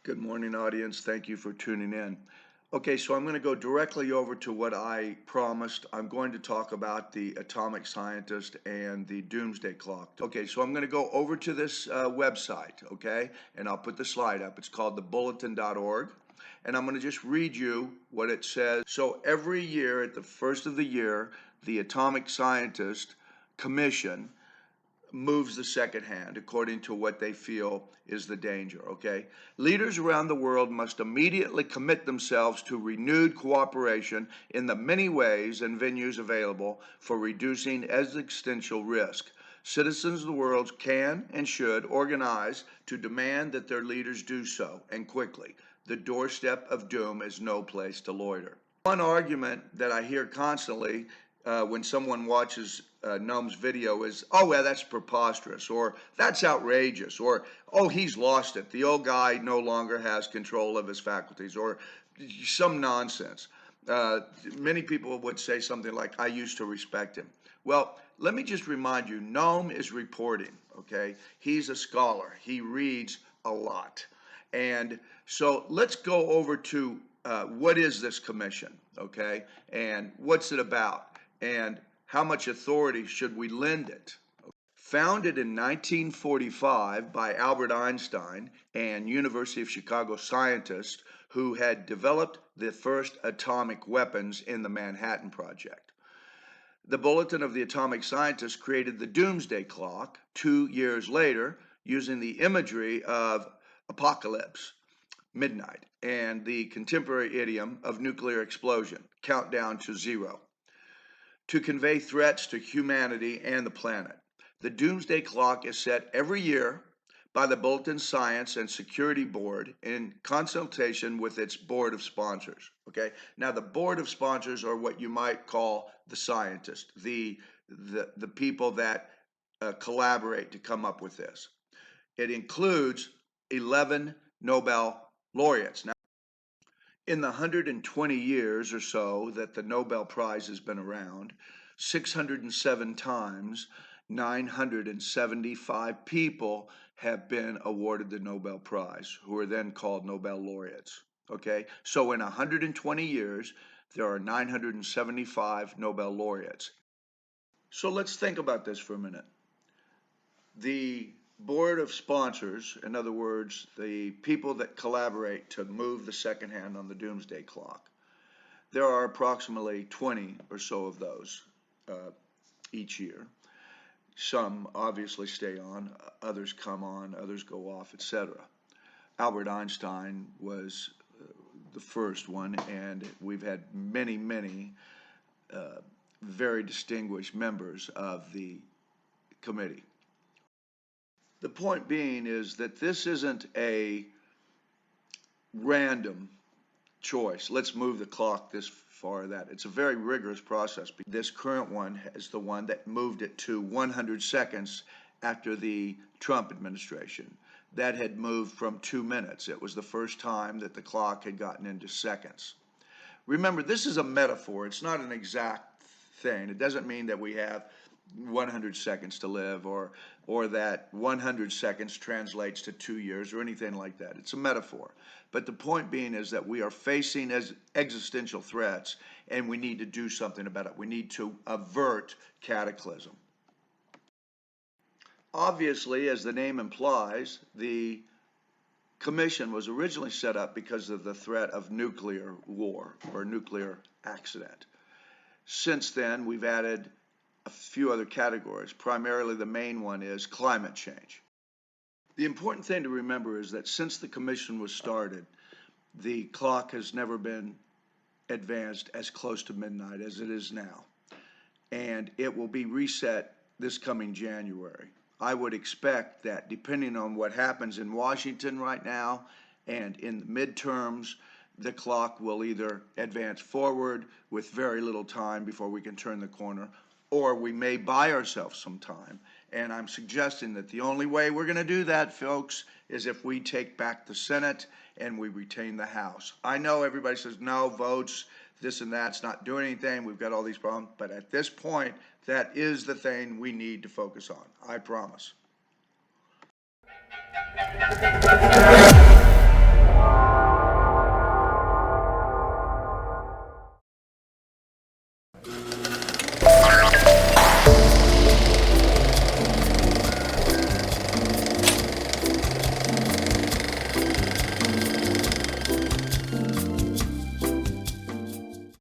Good morning, audience. Thank you for tuning in. Okay, so I'm going to go directly over to what I promised. I'm going to talk about the atomic scientist and the doomsday clock. Okay, so I'm going to go over to this website, okay, and I'll put the slide up. It's called thebulletin.org, and I'm going to just read you what it says. So every year at the first of the year, the Atomic Scientist Commission moves the second hand according to what they feel is the danger, okay? Leaders around the world must immediately commit themselves to renewed cooperation in the many ways and venues available for reducing existential risk. Citizens of the world can and should organize to demand that their leaders do so, and quickly. The doorstep of doom is no place to loiter. One argument that I hear constantly when someone watches Noam's video is, oh, well, that's preposterous, or that's outrageous, or, oh, he's lost it. The old guy no longer has control of his faculties, or some nonsense. Many people would say something like, I used to respect him. Well, let me just remind you, Noam is reporting, okay? He's a scholar. He reads a lot. And so let's go over to what is this commission, okay? And what's it about? And how much authority should we lend it? Founded in 1945 by Albert Einstein and University of Chicago scientists who had developed the first atomic weapons in the Manhattan Project. The Bulletin of the Atomic Scientist created the Doomsday Clock 2 years later using the imagery of apocalypse, midnight, and the contemporary idiom of nuclear explosion, countdown to zero, to convey threats to humanity and the planet. The Doomsday Clock is set every year by the Bulletin Science and Security Board in consultation with its board of sponsors. Okay, now the board of sponsors are what you might call the scientists, the people that collaborate to come up with this. It includes 11 Nobel laureates. Now, in the 120 years or so that the Nobel Prize has been around, 607 times, 975 people have been awarded the Nobel Prize, who are then called Nobel laureates. Okay, so in 120 years, there are 975 Nobel laureates. So let's think about this for a minute. The board of sponsors, in other words, the people that collaborate to move the second hand on the doomsday clock, there are approximately 20 or so of those each year. Some obviously stay on, others come on, others go off, etc. Albert Einstein was the first one, and we've had many, many very distinguished members of the committee. The point being is that this isn't a random choice. Let's move the clock this far or that. It's a very rigorous process. This current one is the one that moved it to 100 seconds after the Trump administration. That had moved from 2 minutes. It was the first time that the clock had gotten into seconds. Remember, this is a metaphor. It's not an exact thing. It doesn't mean that we have 100 seconds to live, or that 100 seconds translates to 2 years or anything like that. It's a metaphor. But the point being is that we are facing existential threats, and we need to do something about it. We need to avert cataclysm. Obviously, as the name implies, the commission was originally set up because of the threat of nuclear war or nuclear accident. Since then, we've added a few other categories. Primarily, the main one is climate change. The important thing to remember is that since the commission was started, the clock has never been advanced as close to midnight as it is now. And it will be reset this coming January. I would expect that depending on what happens in Washington right now and in the midterms, the clock will either advance forward with very little time before we can turn the corner, or we may buy ourselves some time. And I'm suggesting that the only way we're going to do that, folks, is if we take back the Senate and we retain the House. I know everybody says no votes, this and that's not doing anything, we've got all these problems, but at this point, that is the thing we need to focus on. I promise.